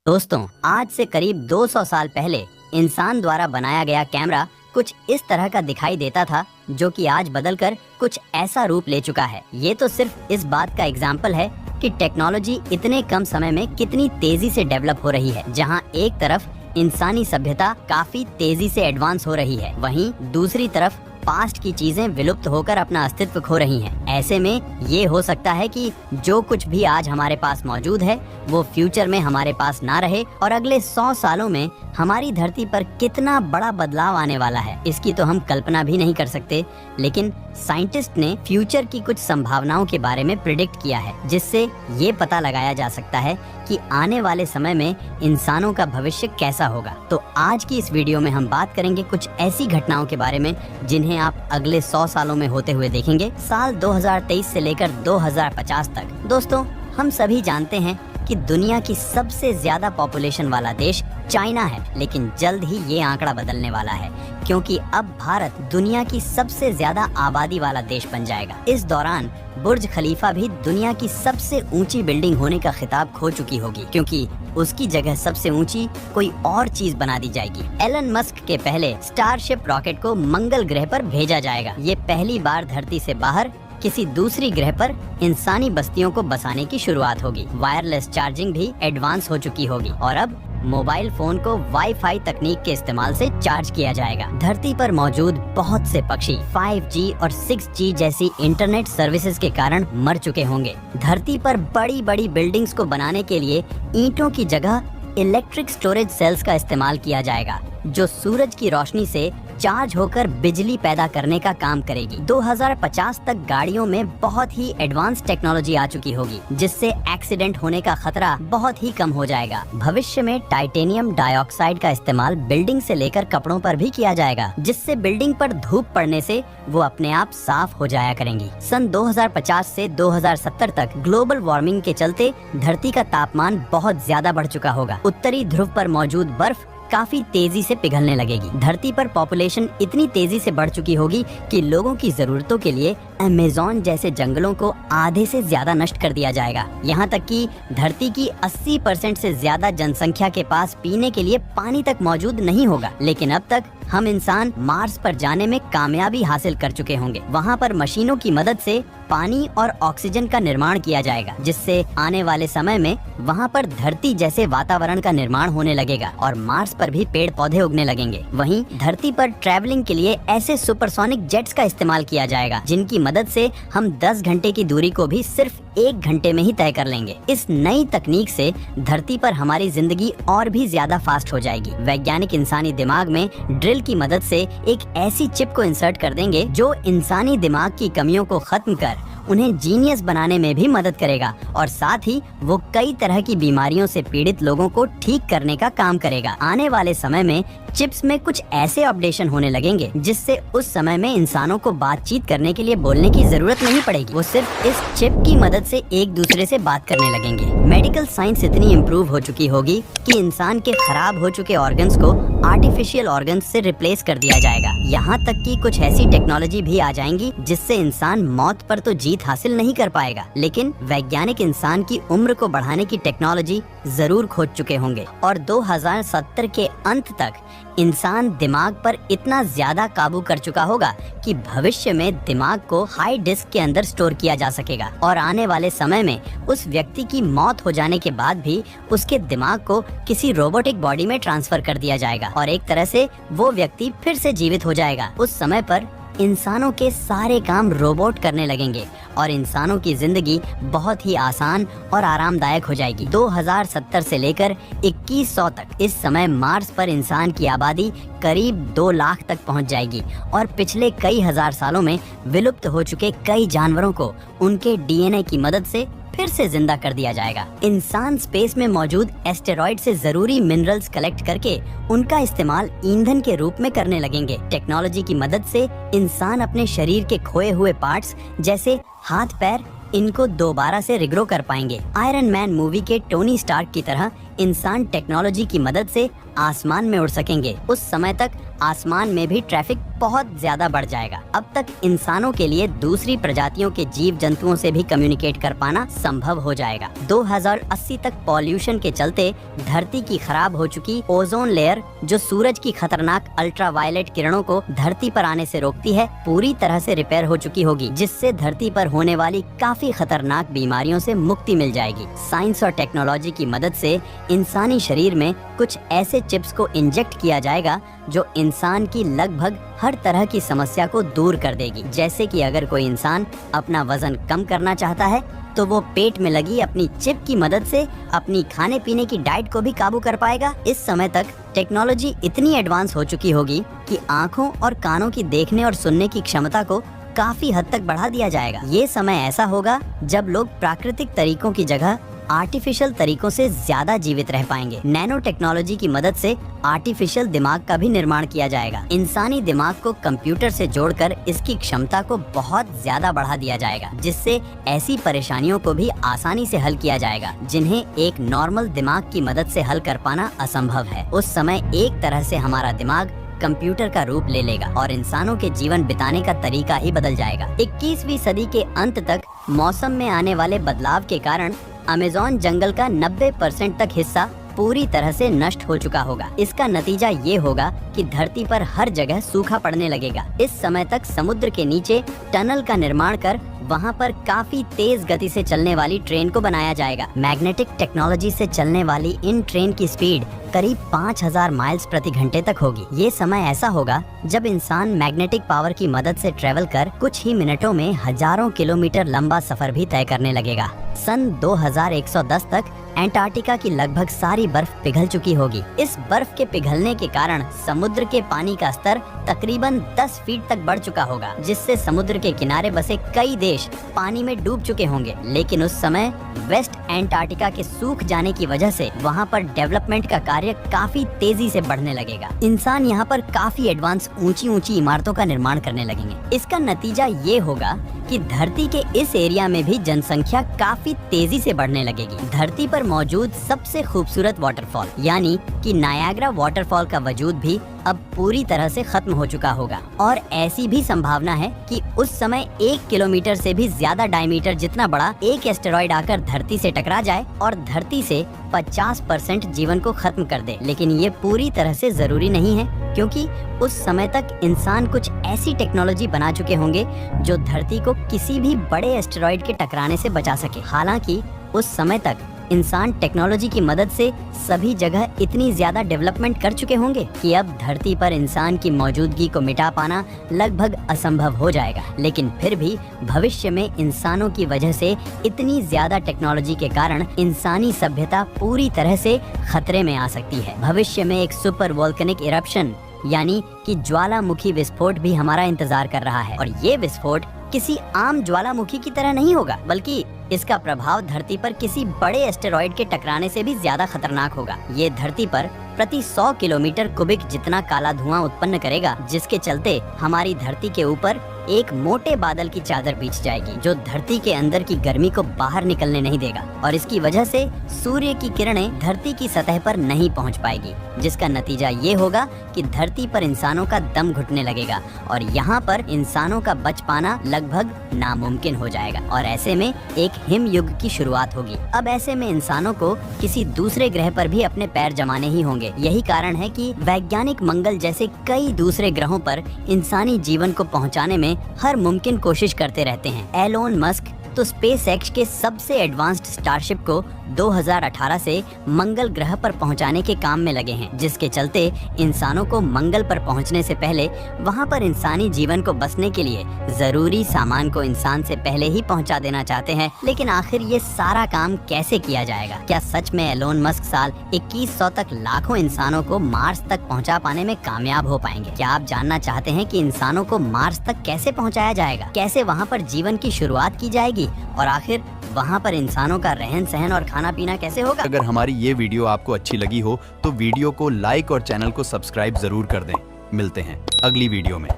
दोस्तों, आज से करीब 200 साल पहले इंसान द्वारा बनाया गया कैमरा कुछ इस तरह का दिखाई देता था, जो कि आज बदलकर कुछ ऐसा रूप ले चुका है। ये तो सिर्फ इस बात का एग्जाम्पल है कि टेक्नोलॉजी इतने कम समय में कितनी तेजी से डेवलप हो रही है। जहां एक तरफ इंसानी सभ्यता काफी तेजी से एडवांस हो रही है, वहीं दूसरी तरफ पास्ट की चीजें विलुप्त होकर अपना अस्तित्व खो रही हैं। ऐसे में ये हो सकता है कि जो कुछ भी आज हमारे पास मौजूद है वो फ्यूचर में हमारे पास ना रहे और अगले 100 सालों में हमारी धरती पर कितना बड़ा बदलाव आने वाला है, इसकी तो हम कल्पना भी नहीं कर सकते। लेकिन साइंटिस्ट ने फ्यूचर की कुछ संभावनाओं के बारे में प्रिडिक्ट किया है, जिससे ये पता लगाया जा सकता है कि आने वाले समय में इंसानों का भविष्य कैसा होगा। तो आज की इस वीडियो में हम बात करेंगे कुछ ऐसी घटनाओं के बारे में जिन्हें आप अगले 100 सालों में होते हुए देखेंगे, साल 2023 से लेकर 2050 तक। दोस्तों, हम सभी जानते हैं कि दुनिया की सबसे ज्यादा पॉपुलेशन वाला देश चाइना है, लेकिन जल्द ही ये आंकड़ा बदलने वाला है, क्योंकि अब भारत दुनिया की सबसे ज्यादा आबादी वाला देश बन जाएगा। इस दौरान बुर्ज खलीफा भी दुनिया की सबसे ऊंची बिल्डिंग होने का खिताब खो चुकी होगी, क्योंकि उसकी जगह सबसे ऊंची कोई और चीज बना दी जाएगी। एलन मस्क के पहले स्टारशिप रॉकेट को मंगल ग्रह पर भेजा जाएगा। ये पहली बार धरती से बाहर किसी दूसरी ग्रह पर इंसानी बस्तियों को बसाने की शुरुआत होगी। वायरलेस चार्जिंग भी एडवांस हो चुकी होगी और अब मोबाइल फोन को वाईफाई तकनीक के इस्तेमाल से चार्ज किया जाएगा। धरती पर मौजूद बहुत से पक्षी 5G और 6G जैसी इंटरनेट सर्विसेज के कारण मर चुके होंगे। धरती पर बड़ी बड़ी बिल्डिंग्स को बनाने के लिए ईंटों की जगह इलेक्ट्रिक स्टोरेज सेल्स का इस्तेमाल किया जाएगा, जो सूरज की रोशनी से चार्ज होकर बिजली पैदा करने का काम करेगी। 2050 तक गाड़ियों में बहुत ही एडवांस टेक्नोलॉजी आ चुकी होगी, जिससे एक्सीडेंट होने का खतरा बहुत ही कम हो जाएगा। भविष्य में टाइटेनियम डाइऑक्साइड का इस्तेमाल बिल्डिंग से लेकर कपड़ों पर भी किया जाएगा, जिससे बिल्डिंग पर धूप पड़ने से वो अपने आप साफ हो जाया करेंगी। सन 2050 से 2070 तक ग्लोबल वार्मिंग के चलते धरती का तापमान बहुत ज्यादा बढ़ चुका होगा। उत्तरी ध्रुव पर मौजूद बर्फ काफी तेजी से पिघलने लगेगी। धरती पर पॉपुलेशन इतनी तेजी से बढ़ चुकी होगी कि लोगों की जरूरतों के लिए अमेज़न जैसे जंगलों को आधे से ज्यादा नष्ट कर दिया जाएगा। यहाँ तक कि धरती की 80% से ज्यादा जनसंख्या के पास पीने के लिए पानी तक मौजूद नहीं होगा। लेकिन अब तक हम इंसान मार्स पर जाने में कामयाबी हासिल कर चुके होंगे। वहाँ पर मशीनों की मदद से पानी और ऑक्सीजन का निर्माण किया जाएगा, जिससे आने वाले समय में वहाँ पर धरती जैसे वातावरण का निर्माण होने लगेगा और मार्स पर भी पेड़ पौधे उगने लगेंगे। वहीं धरती पर ट्रैवलिंग के लिए ऐसे सुपरसोनिक जेट्स का इस्तेमाल किया जाएगा, जिनकी मदद से हम 10 घंटे की दूरी को भी सिर्फ 1 घंटे में ही तय कर लेंगे। इस नई तकनीक से धरती पर हमारी जिंदगी और भी ज्यादा फास्ट हो जाएगी। वैज्ञानिक इंसानी दिमाग में ड्रिल की मदद से एक ऐसी चिप को इंसर्ट कर देंगे जो इंसानी दिमाग की कमियों को खत्म कर उन्हें जीनियस बनाने में भी मदद करेगा और साथ ही वो कई तरह की बीमारियों से पीड़ित लोगों को ठीक करने का काम करेगा। आने वाले समय में चिप्स में कुछ ऐसे अपडेशन होने लगेंगे जिससे उस समय में इंसानों को बातचीत करने के लिए बोलने की जरूरत नहीं पड़ेगी। वो सिर्फ इस चिप की मदद से एक दूसरे से बात करने लगेंगे। मेडिकल साइंस इतनी इम्प्रूव हो चुकी होगी कि इंसान के खराब हो चुके ऑर्गन्स को आर्टिफिशियल ऑर्गन्स से रिप्लेस कर दिया जाएगा। यहाँ तक कि कुछ ऐसी टेक्नोलॉजी भी आ जाएंगी जिससे इंसान मौत पर तो जीत हासिल नहीं कर पाएगा, लेकिन वैज्ञानिक इंसान की उम्र को बढ़ाने की टेक्नोलॉजी जरूर खोज चुके होंगे और 2070 के अंत तक इंसान दिमाग पर इतना ज्यादा काबू कर चुका होगा कि भविष्य में दिमाग को हाई डिस्क के अंदर स्टोर किया जा सकेगा और आने वाले समय में उस व्यक्ति की मौत हो जाने के बाद भी उसके दिमाग को किसी रोबोटिक बॉडी में ट्रांसफर कर दिया जाएगा और एक तरह से वो व्यक्ति फिर से जीवित हो जाएगा। उस समय पर इंसानों के सारे काम रोबोट करने लगेंगे और इंसानों की जिंदगी बहुत ही आसान और आरामदायक हो जाएगी। 2070 से लेकर 2100 तक इस समय मार्स पर इंसान की आबादी करीब 2 लाख तक पहुंच जाएगी और पिछले कई हजार सालों में विलुप्त हो चुके कई जानवरों को उनके डीएनए की मदद से फिर से जिंदा कर दिया जाएगा। इंसान स्पेस में मौजूद एस्टेरॉइड से जरूरी मिनरल्स कलेक्ट करके उनका इस्तेमाल ईंधन के रूप में करने लगेंगे। टेक्नोलॉजी की मदद से इंसान अपने शरीर के खोए हुए पार्ट्स जैसे हाथ पैर इनको दोबारा से रिग्रो कर पाएंगे। आयरन मैन मूवी के टोनी स्टार्क की तरह इंसान टेक्नोलॉजी की मदद से आसमान में उड़ सकेंगे, उस समय तक आसमान में भी ट्रैफिक बहुत ज्यादा बढ़ जाएगा। अब तक इंसानों के लिए दूसरी प्रजातियों के जीव जंतुओं से भी कम्युनिकेट कर पाना संभव हो जाएगा। 2080 तक पॉल्यूशन के चलते धरती की खराब हो चुकी ओजोन लेयर, जो सूरज की खतरनाक अल्ट्रावायलेट किरणों को धरती पर आने से रोकती है, पूरी तरह से रिपेयर हो चुकी होगी, जिससे धरती पर होने वाली काफी खतरनाक बीमारियों से मुक्ति मिल जाएगी। साइंस और टेक्नोलॉजी की मदद से इंसानी शरीर में कुछ ऐसे चिप्स को इंजेक्ट किया जाएगा जो इंसान की लगभग हर तरह की समस्या को दूर कर देगी। जैसे कि अगर कोई इंसान अपना वजन कम करना चाहता है तो वो पेट में लगी अपनी चिप की मदद से अपनी खाने पीने की डाइट को भी काबू कर पाएगा। इस समय तक टेक्नोलॉजी इतनी एडवांस हो चुकी होगी कि आँखों और कानों की देखने और सुनने की क्षमता को काफी हद तक बढ़ा दिया जाएगा। ये समय ऐसा होगा जब लोग प्राकृतिक तरीकों की जगह आर्टिफिशियल तरीकों से ज्यादा जीवित रह पाएंगे। नैनो टेक्नोलॉजी की मदद से आर्टिफिशियल दिमाग का भी निर्माण किया जाएगा। इंसानी दिमाग को कंप्यूटर से जोड़कर इसकी क्षमता को बहुत ज्यादा बढ़ा दिया जाएगा, जिससे ऐसी परेशानियों को भी आसानी से हल किया जाएगा जिन्हें एक नॉर्मल दिमाग की मदद से हल कर पाना असंभव है। उस समय एक तरह से हमारा दिमाग कंप्यूटर का रूप ले लेगा और इंसानों के जीवन बिताने का तरीका ही बदल जाएगा। 21वीं सदी के अंत तक मौसम में आने वाले बदलाव के कारण अमेज़न जंगल का 90% तक हिस्सा पूरी तरह से नष्ट हो चुका होगा। इसका नतीजा ये होगा कि धरती पर हर जगह सूखा पड़ने लगेगा। इस समय तक समुद्र के नीचे टनल का निर्माण कर वहाँ पर काफी तेज गति से चलने वाली ट्रेन को बनाया जाएगा। मैग्नेटिक टेक्नोलॉजी से चलने वाली इन ट्रेन की स्पीड करीब 5000 माइल्स प्रति घंटे तक होगी। ये समय ऐसा होगा जब इंसान मैग्नेटिक पावर की मदद से ट्रेवल कर कुछ ही मिनटों में हजारों किलोमीटर लंबा सफर भी तय करने लगेगा। सन 2110 तक एंटार्क्टिका की लगभग सारी बर्फ पिघल चुकी होगी। इस बर्फ के पिघलने के कारण समुद्र के पानी का स्तर तकरीबन 10 फीट तक बढ़ चुका होगा, जिससे समुद्र के किनारे बसे कई देश पानी में डूब चुके होंगे। लेकिन उस समय वेस्ट एंटार्क्टिका के सूख जाने की वजह से वहाँ पर डेवलपमेंट का कार्य काफी तेजी से बढ़ने लगेगा। इंसान यहाँ पर काफी एडवांस ऊंची ऊंची इमारतों का निर्माण करने लगेंगे। इसका नतीजा ये होगा कि धरती के इस एरिया में भी जनसंख्या काफी तेजी से बढ़ने लगेगी। धरती पर मौजूद सबसे खूबसूरत वाटरफॉल यानी कि नायाग्रा वाटरफॉल का वजूद भी अब पूरी तरह से खत्म हो चुका होगा और ऐसी भी संभावना है कि उस समय 1 किलोमीटर से भी ज्यादा डायमीटर जितना बड़ा एक एस्टेरॉइड आकर धरती से टकरा जाए और धरती से 50% जीवन को खत्म कर दे। लेकिन ये पूरी तरह से जरूरी नहीं है, क्योंकि उस समय तक इंसान कुछ ऐसी टेक्नोलॉजी बना चुके होंगे जो धरती को किसी भी बड़े एस्टेरॉइड के टकराने से बचा सके। हालांकि उस समय तक इंसान टेक्नोलॉजी की मदद से सभी जगह इतनी ज्यादा डेवलपमेंट कर चुके होंगे कि अब धरती पर इंसान की मौजूदगी को मिटा पाना लगभग असंभव हो जाएगा। लेकिन फिर भी भविष्य में इंसानों की वजह से इतनी ज्यादा टेक्नोलॉजी के कारण इंसानी सभ्यता पूरी तरह से खतरे में आ सकती है। भविष्य में एक सुपर वोल्केनिक इरप्शन यानी कि ज्वालामुखी विस्फोट भी हमारा इंतजार कर रहा है और ये विस्फोट किसी आम ज्वालामुखी की तरह नहीं होगा, बल्कि इसका प्रभाव धरती पर किसी बड़े एस्टेरॉइड के टकराने से भी ज्यादा खतरनाक होगा। ये धरती पर प्रति 100 किलोमीटर क्यूबिक जितना काला धुआं उत्पन्न करेगा, जिसके चलते हमारी धरती के ऊपर एक मोटे बादल की चादर बिछ जाएगी जो धरती के अंदर की गर्मी को बाहर निकलने नहीं देगा और इसकी वजह से सूर्य की किरणें धरती की सतह पर नहीं पहुंच पाएगी, जिसका नतीजा ये होगा कि धरती पर इंसानों का दम घुटने लगेगा और यहाँ पर इंसानों का बच पाना लगभग नामुमकिन हो जाएगा और ऐसे में एक हिम युग की शुरुआत होगी। अब ऐसे में इंसानों को किसी दूसरे ग्रह पर भी अपने पैर जमाने ही होंगे। यही कारण है कि वैज्ञानिक मंगल जैसे कई दूसरे ग्रहों पर इंसानी जीवन को पहुंचाने में हर मुमकिन कोशिश करते रहते हैं। एलोन मस्क तो स्पेसएक्स के सबसे एडवांस्ड स्टारशिप को 2018 से मंगल ग्रह पर पहुंचाने के काम में लगे हैं, जिसके चलते इंसानों को मंगल पर पहुंचने से पहले वहां पर इंसानी जीवन को बसने के लिए जरूरी सामान को इंसान से पहले ही पहुंचा देना चाहते हैं। लेकिन आखिर ये सारा काम कैसे किया जाएगा? क्या सच में एलोन मस्क साल 2100 तक लाखों इंसानों को मार्स तक पहुँचा पाने में कामयाब हो पाएंगे? क्या आप जानना चाहते हैं कि इंसानों को मार्स तक कैसे पहुँचाया जाएगा, कैसे वहाँ पर जीवन की शुरुआत की जाएगी और आखिर वहाँ पर इंसानों का रहन सहन और खाना पीना कैसे होगा? अगर हमारी ये वीडियो आपको अच्छी लगी हो तो वीडियो को लाइक और चैनल को सब्सक्राइब जरूर कर दें। मिलते हैं अगली वीडियो में।